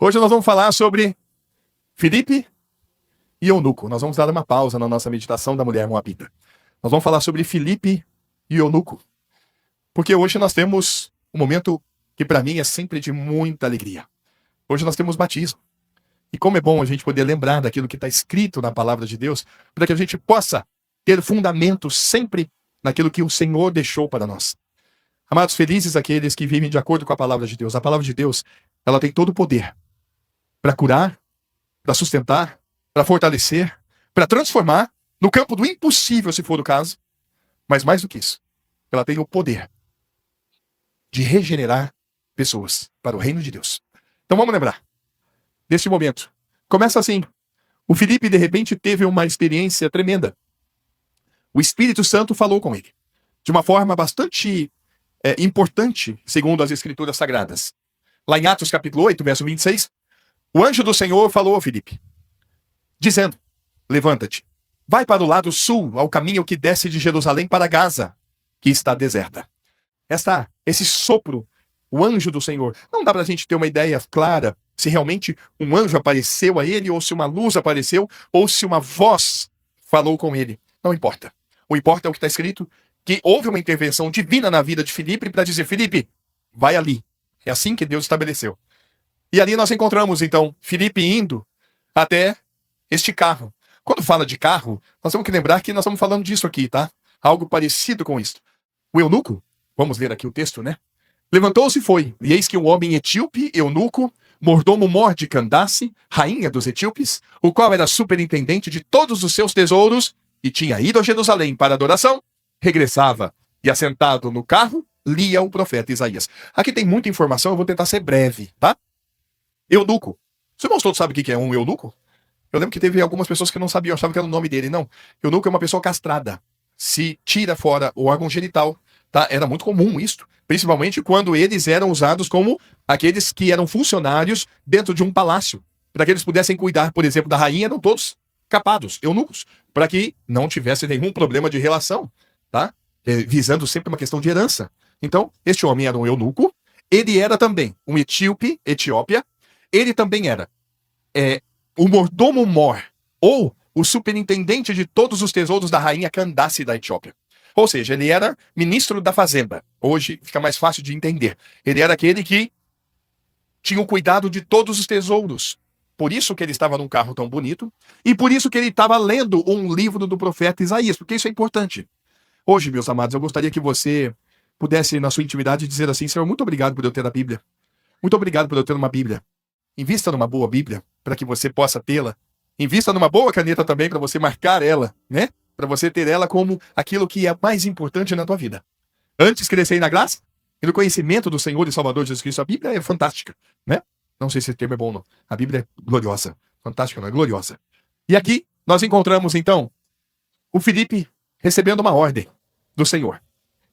Hoje nós vamos falar sobre Filipe e eunuco. Nós vamos dar uma pausa na nossa meditação da mulher moabita. Nós vamos falar sobre Filipe e eunuco. Porque hoje nós temos um momento que para mim é sempre de muita alegria. Hoje nós temos batismo. E como é bom a gente poder lembrar daquilo que está escrito na palavra de Deus, para que a gente possa ter fundamento sempre naquilo que o Senhor deixou para nós. Amados, felizes aqueles que vivem de acordo com a palavra de Deus. A palavra de Deus, ela tem todo o poder para curar, para sustentar, para fortalecer, para transformar no campo do impossível, se for o caso. Mas mais do que isso, ela tem o poder de regenerar pessoas para o reino de Deus. Então vamos lembrar deste momento. Começa assim. O Filipe, de repente, teve uma experiência tremenda. O Espírito Santo falou com ele de uma forma bastante importante, segundo as Escrituras Sagradas. Lá em Atos capítulo 8, verso 26, o anjo do Senhor falou ao Filipe, dizendo, levanta-te, vai para o lado sul, ao caminho que desce de Jerusalém para Gaza, que está deserta. Esse sopro, o anjo do Senhor, não dá para a gente ter uma ideia clara se realmente um anjo apareceu a ele, ou se uma luz apareceu, ou se uma voz falou com ele. Não importa. O importa é o que está escrito, que houve uma intervenção divina na vida de Filipe para dizer, Filipe, vai ali. É assim que Deus estabeleceu. E ali nós encontramos, então, Filipe indo até este carro. Quando fala de carro, nós temos que lembrar que nós estamos falando disso aqui, tá? Algo parecido com isso. O eunuco, vamos ler aqui o texto, né? Levantou-se e foi, e eis que um homem etíope, eunuco, mordomo-mor de Candace, rainha dos etíopes, o qual era superintendente de todos os seus tesouros, e tinha ido a Jerusalém para adoração, regressava, e assentado no carro, lia o profeta Isaías. Aqui tem muita informação, eu vou tentar ser breve, tá? Eunuco. Os irmãos todos sabem o que é um eunuco? Eu lembro que teve algumas pessoas que não sabiam, achavam que era o nome dele. Não. Eunuco é uma pessoa castrada. Se tira fora o órgão genital, tá? Era muito comum isso, principalmente quando eles eram usados como aqueles que eram funcionários dentro de um palácio, para que eles pudessem cuidar, por exemplo, da rainha, eram todos capados, eunucos, para que não tivesse nenhum problema de relação, tá? Visando sempre uma questão de herança. Então, este homem era um eunuco, ele era também um etíope, Etiópia, ele também era o mordomo-mor, ou o superintendente de todos os tesouros da rainha Candace da Etiópia. Ou seja, ele era ministro da fazenda. Hoje fica mais fácil de entender. Ele era aquele que tinha o cuidado de todos os tesouros. Por isso que ele estava num carro tão bonito, e por isso que ele estava lendo um livro do profeta Isaías, porque isso é importante. Hoje, meus amados, eu gostaria que você pudesse, na sua intimidade, dizer assim, Senhor, muito obrigado por eu ter a Bíblia. Muito obrigado por eu ter uma Bíblia. Invista numa boa Bíblia, para que você possa tê-la. Invista numa boa caneta também, para você marcar ela, né? Para você ter ela como aquilo que é mais importante na tua vida. Antes crescer na graça e no conhecimento do Senhor e Salvador Jesus Cristo. A Bíblia é fantástica, né? Não sei se esse termo é bom ou não. A Bíblia é gloriosa. Fantástica, não é? Gloriosa. E aqui nós encontramos, então, o Filipe recebendo uma ordem do Senhor.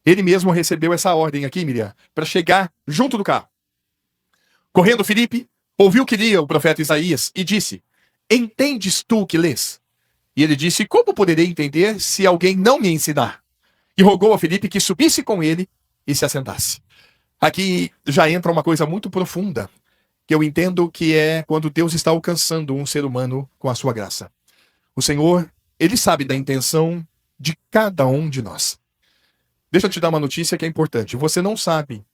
Ele mesmo recebeu essa ordem aqui, Miriam, para chegar junto do carro. Correndo, Filipe ouviu que lia o profeta Isaías e disse, entendes tu o que lês? E ele disse, como poderei entender se alguém não me ensinar? E rogou a Filipe que subisse com ele e se assentasse. Aqui já entra uma coisa muito profunda, que eu entendo que é quando Deus está alcançando um ser humano com a sua graça. O Senhor, Ele sabe da intenção de cada um de nós. Deixa eu te dar uma notícia que é importante. Você não sabe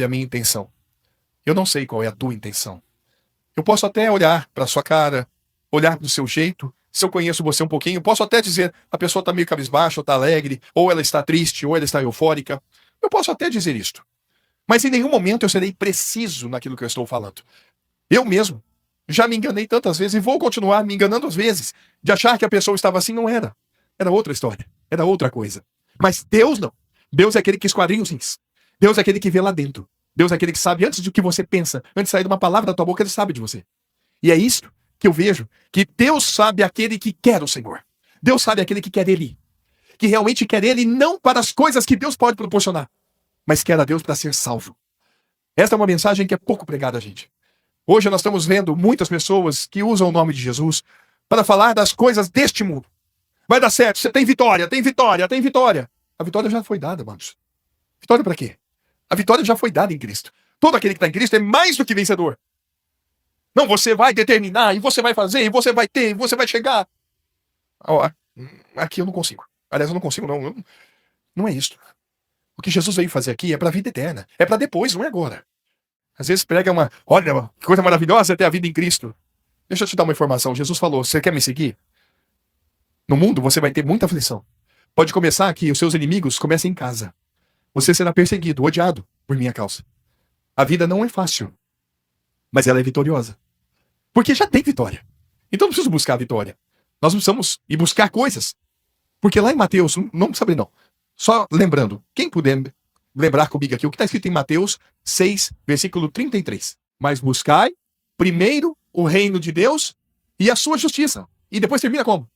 a minha intenção. Eu não sei qual é a tua intenção. Eu posso até olhar para a sua cara, olhar para o seu jeito. Se eu conheço você um pouquinho, posso até dizer, a pessoa está meio cabisbaixa, ou está alegre, ou ela está triste, ou ela está eufórica. Eu posso até dizer isto. Mas em nenhum momento eu serei preciso naquilo que eu estou falando. Eu mesmo já me enganei tantas vezes e vou continuar me enganando às vezes, de achar que a pessoa estava assim, não era. Era outra história, era outra coisa. Mas Deus não. Deus é aquele que esquadrinha os rins. Deus é aquele que vê lá dentro. Deus é aquele que sabe antes do que você pensa, antes de sair de uma palavra da tua boca, Ele sabe de você. E é isso que eu vejo, que Deus sabe aquele que quer o Senhor. Deus sabe aquele que quer Ele. Que realmente quer Ele não para as coisas que Deus pode proporcionar, mas quer a Deus para ser salvo. Esta é uma mensagem que é pouco pregada, gente. Hoje nós estamos vendo muitas pessoas que usam o nome de Jesus para falar das coisas deste mundo. Vai dar certo, você tem vitória, tem vitória, tem vitória. A vitória já foi dada, amados. Vitória para quê? A vitória já foi dada em Cristo. Todo aquele que está em Cristo é mais do que vencedor. Não, você vai determinar, e você vai fazer, e você vai ter, e você vai chegar. Ó, aqui eu não consigo. Aliás, eu não consigo, não. Não é isso. O que Jesus veio fazer aqui é para a vida eterna. É para depois, não é agora. Às vezes prega olha, que coisa maravilhosa é ter a vida em Cristo. Deixa eu te dar uma informação. Jesus falou, você quer me seguir? No mundo você vai ter muita aflição. Pode começar que os seus inimigos comecem em casa. Você será perseguido, odiado por minha causa. A vida não é fácil, mas ela é vitoriosa. Porque já tem vitória. Então não preciso buscar a vitória. Nós precisamos ir buscar coisas. Porque lá em Mateus, não precisa abrir não. Só lembrando, quem puder lembrar comigo aqui, o que está escrito em Mateus 6, versículo 33. Mas buscai primeiro o reino de Deus e a sua justiça. E depois termina como?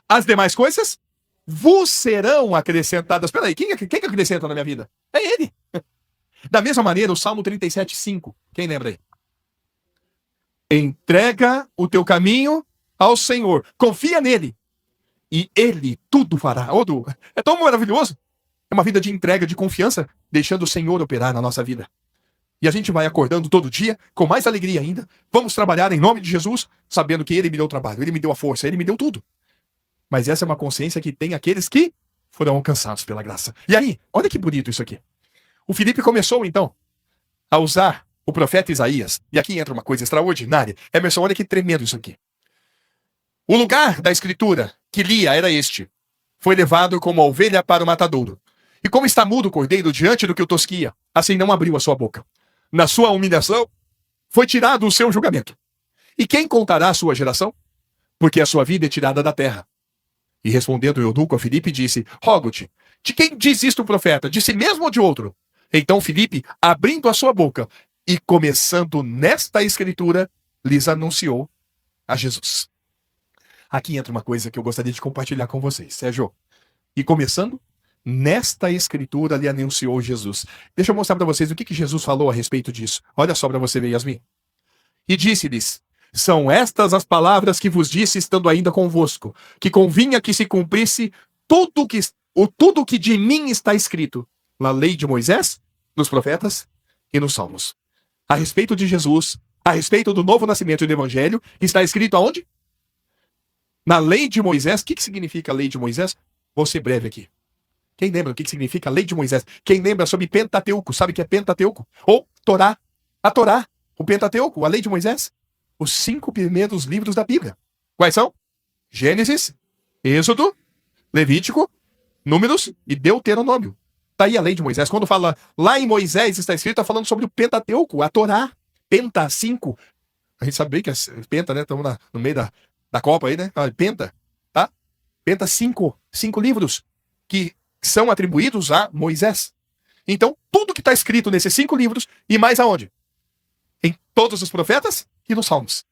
As demais coisas vos serão acrescentadas. Peraí, quem acrescenta na minha vida? É Ele. Da mesma maneira, o Salmo 37, 5. Quem lembra aí? Entrega o teu caminho ao Senhor. Confia nele. E Ele tudo fará. É tão maravilhoso. É uma vida de entrega, de confiança, deixando o Senhor operar na nossa vida. E a gente vai acordando todo dia, com mais alegria ainda. Vamos trabalhar em nome de Jesus, sabendo que Ele me deu o trabalho, Ele me deu a força, Ele me deu tudo. Mas essa é uma consciência que tem aqueles que foram alcançados pela graça. E aí, olha que bonito isso aqui. O Filipe começou, então, a usar o profeta Isaías. E aqui entra uma coisa extraordinária. Emerson, olha que tremendo isso aqui. O lugar da escritura que lia era este. Foi levado como a ovelha para o matadouro. E como está mudo o cordeiro diante do que o tosquia, assim não abriu a sua boca. Na sua humilhação, foi tirado o seu julgamento. E quem contará a sua geração? Porque a sua vida é tirada da terra. E respondendo Eunuco a Filipe, disse, rogo-te, de quem diz isto o profeta? De si mesmo ou de outro? Então Filipe, abrindo a sua boca e começando nesta escritura, lhes anunciou a Jesus. Aqui entra uma coisa que eu gostaria de compartilhar com vocês, Sérgio. E começando, nesta escritura lhe anunciou Jesus. Deixa eu mostrar para vocês o que Jesus falou a respeito disso. Olha só para você ver, Yasmin. E disse-lhes, são estas as palavras que vos disse estando ainda convosco, que convinha que se cumprisse tudo que de mim está escrito na lei de Moisés, nos profetas e nos salmos. A respeito de Jesus, a respeito do novo nascimento do evangelho, está escrito aonde? Na lei de Moisés. O que significa a lei de Moisés? Vou ser breve aqui. Quem lembra o que significa a lei de Moisés? Quem lembra sobre Pentateuco? Sabe o que é Pentateuco? Ou Torá. A Torá, o Pentateuco, a lei de Moisés. Os 5 primeiros livros da Bíblia. Quais são? Gênesis, Êxodo, Levítico, Números e Deuteronômio. Está aí a lei de Moisés. Quando fala lá em Moisés, está escrito, está falando sobre o Pentateuco, a Torá. Penta 5. A gente sabe bem que é penta, né? Estamos no meio da Copa aí, né? Penta, tá? Penta 5 livros que são atribuídos a Moisés. Então, tudo que está escrito nesses 5 livros, e mais aonde? Em todos os profetas e nos salmos.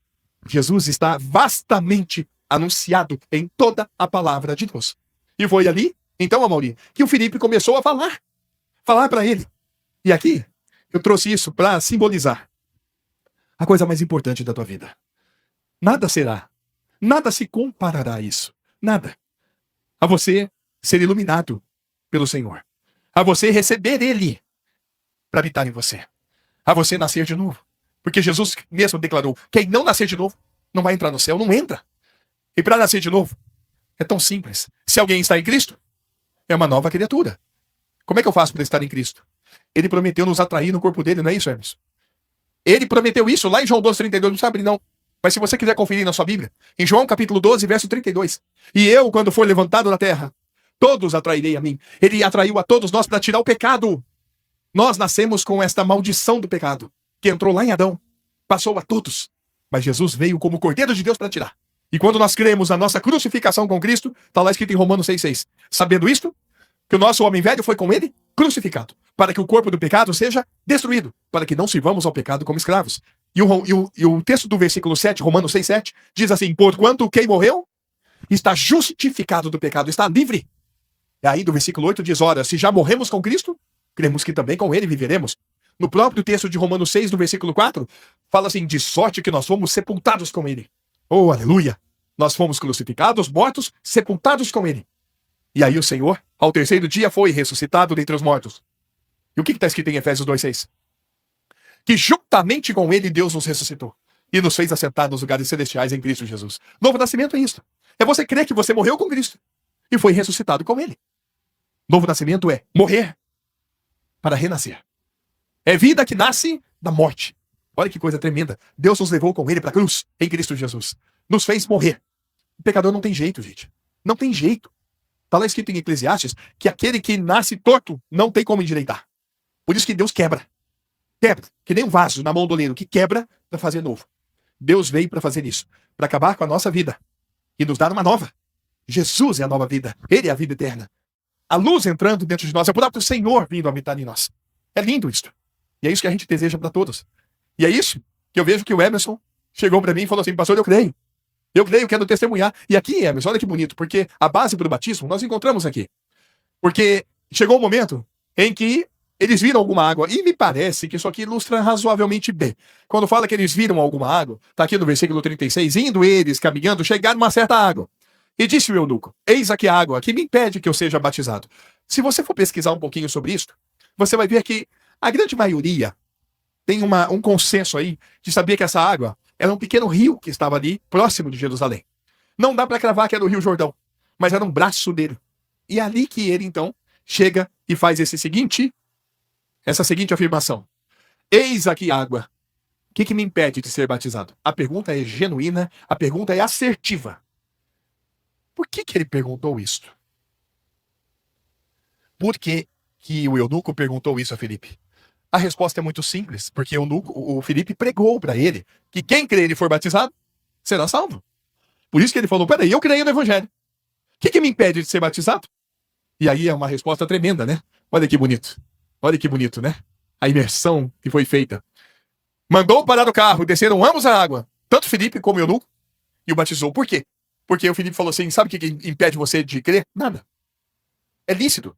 Jesus está vastamente anunciado em toda a palavra de Deus. E foi ali, então, Amaury, que o Filipe começou a falar para ele. E aqui, eu trouxe isso para simbolizar a coisa mais importante da tua vida. Nada se comparará a isso. Nada. A você ser iluminado pelo Senhor. A você receber Ele para habitar em você. A você nascer de novo. Porque Jesus mesmo declarou, quem não nascer de novo, não vai entrar no céu, não entra. E para nascer de novo, é tão simples. Se alguém está em Cristo, é uma nova criatura. Como é que eu faço para estar em Cristo? Ele prometeu nos atrair no corpo dele, não é isso, Hermes? Ele prometeu isso lá em João 12, 32, não sabe não. Mas se você quiser conferir na sua Bíblia, em João capítulo 12, verso 32. E eu, quando for levantado na terra, todos atrairei a mim. Ele atraiu a todos nós para tirar o pecado. Nós nascemos com esta maldição do pecado, que entrou lá em Adão, passou a todos. Mas Jesus veio como Cordeiro de Deus para tirar. E quando nós cremos na nossa crucificação com Cristo, está lá escrito em Romanos 6,6. Sabendo isto, que o nosso homem velho foi com ele crucificado, para que o corpo do pecado seja destruído, para que não sirvamos ao pecado como escravos. E o texto do versículo 7, Romanos 6,7, diz assim, porquanto quem morreu está justificado do pecado, está livre. E aí do versículo 8 diz, ora, se já morremos com Cristo, cremos que também com ele viveremos. No próprio texto de Romanos 6, no versículo 4, fala assim, de sorte que nós fomos sepultados com ele. Oh, aleluia! Nós fomos crucificados, mortos, sepultados com ele. E aí o Senhor, ao terceiro dia, foi ressuscitado dentre os mortos. E o que está escrito em Efésios 2,6? Que juntamente com ele Deus nos ressuscitou. e nos fez assentar nos lugares celestiais em Cristo Jesus. Novo nascimento é isso. É você crer que você morreu com Cristo e foi ressuscitado com Ele. Novo nascimento é morrer para renascer. É vida que nasce da morte. Olha que coisa tremenda. Deus nos levou com Ele para a cruz em Cristo Jesus. Nos fez morrer. O pecador não tem jeito, gente. Não tem jeito. Está lá escrito em Eclesiastes que aquele que nasce torto não tem como endireitar. Por isso que Deus quebra. Quebra. Que nem um vaso na mão do oleiro que quebra para fazer novo. Deus veio para fazer isso. Para acabar com a nossa vida. E nos dar uma nova. Jesus é a nova vida. Ele é a vida eterna. A luz entrando dentro de nós. É o próprio Senhor vindo habitar em nós. É lindo isso. E é isso que a gente deseja para todos. E é isso que eu vejo que o Emerson chegou para mim e falou assim: pastor, eu creio. Eu creio, quero testemunhar. E aqui, Emerson, olha que bonito, porque a base para o batismo nós encontramos aqui. Porque chegou um momento em que eles viram alguma água. E me parece que isso aqui ilustra razoavelmente bem. Quando fala que eles viram alguma água, está aqui no versículo 36, indo eles, caminhando, chegaram a uma certa água. E disse o eunuco: eis aqui a água que me impede que eu seja batizado. Se você for pesquisar um pouquinho sobre isso, você vai ver que a grande maioria tem um consenso aí de saber que essa água era um pequeno rio que estava ali, próximo de Jerusalém. Não dá para cravar que era o Rio Jordão, mas era um braço dele. E é ali que ele, então, chega e faz essa seguinte afirmação: eis aqui a água. O que me impede de ser batizado? A pergunta é genuína, a pergunta é assertiva. Por que ele perguntou isso? Por que o eunuco perguntou isso a Filipe? A resposta é muito simples, porque o Filipe pregou para ele que quem crer e for batizado será salvo. Por isso que ele falou: peraí, eu creio no evangelho. O que me impede de ser batizado? E aí é uma resposta tremenda, né? Olha que bonito. Olha que bonito, né? A imersão que foi feita. Mandou parar o carro, desceram ambos a água, tanto Filipe como o eunuco, e o batizou. Por quê? Porque o Filipe falou assim: sabe o que impede você de crer? Nada. É lícito.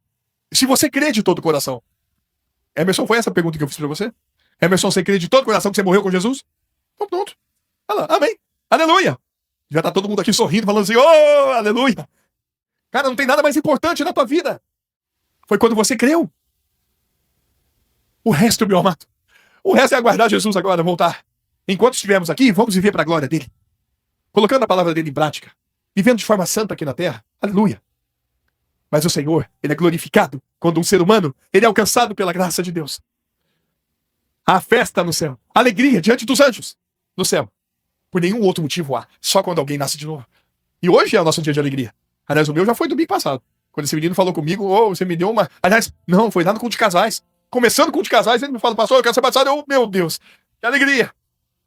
Se você crê de todo o coração. Emerson, foi essa a pergunta que eu fiz pra você? Emerson, você crê de todo o coração que você morreu com Jesus? Então pronto. Olha lá, amém. Aleluia. Já tá todo mundo aqui sorrindo, falando assim: oh, aleluia. Cara, não tem nada mais importante na tua vida. Foi quando você creu. O resto, meu amado, o resto é aguardar Jesus agora voltar. Enquanto estivermos aqui, vamos viver para a glória dele. Colocando a palavra dele em prática. Vivendo de forma santa aqui na terra. Aleluia. Mas o Senhor, ele é glorificado quando um ser humano, ele é alcançado pela graça de Deus. Há festa no céu. Alegria diante dos anjos no céu. Por nenhum outro motivo há. Só quando alguém nasce de novo. E hoje é o nosso dia de alegria. Aliás, o meu já foi domingo passado. Quando esse menino falou comigo: oh, você me deu uma... Aliás, não, foi lá no culto de casais. Começando o culto de casais, ele me fala: pastor, eu quero ser batizado. Eu, meu Deus, que alegria.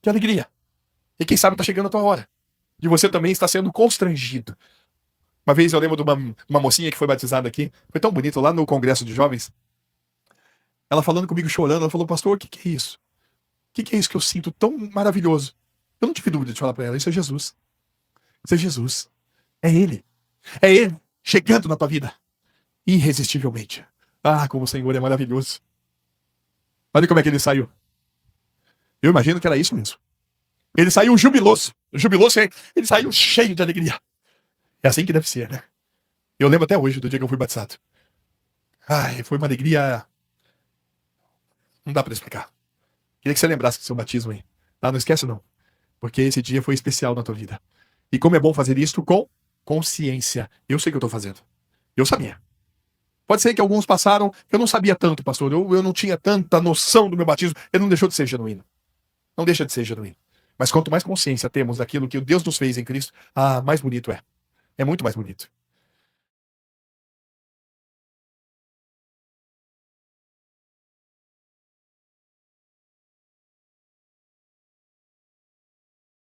Que alegria. E quem sabe está chegando a tua hora. E você também está sendo constrangido. Uma vez eu lembro de uma mocinha que foi batizada aqui. Foi tão bonito, lá no congresso de jovens. Ela falando comigo, chorando. Ela falou: pastor, o que é isso? O que é isso que eu sinto tão maravilhoso? Eu não tive dúvida de falar para ela: isso é Jesus. Isso é Jesus. É Ele. É Ele chegando na tua vida. Irresistivelmente. Ah, como o Senhor é maravilhoso. Olha como é que ele saiu. Eu imagino que era isso mesmo. Ele saiu jubiloso. Jubiloso, ele saiu cheio de alegria. É assim que deve ser, né? Eu lembro até hoje do dia que eu fui batizado. Ai, foi uma alegria... Não dá pra explicar. Queria que você lembrasse do seu batismo aí. Não esquece não. Porque esse dia foi especial na tua vida. E como é bom fazer isso com consciência. Eu sei o que eu tô fazendo. Eu sabia. Pode ser que alguns passaram... Eu não sabia tanto, pastor. Eu não tinha tanta noção do meu batismo. Ele não deixou de ser genuíno. Não deixa de ser genuíno. Mas quanto mais consciência temos daquilo que o Deus nos fez em Cristo, mais bonito é. É muito mais bonito.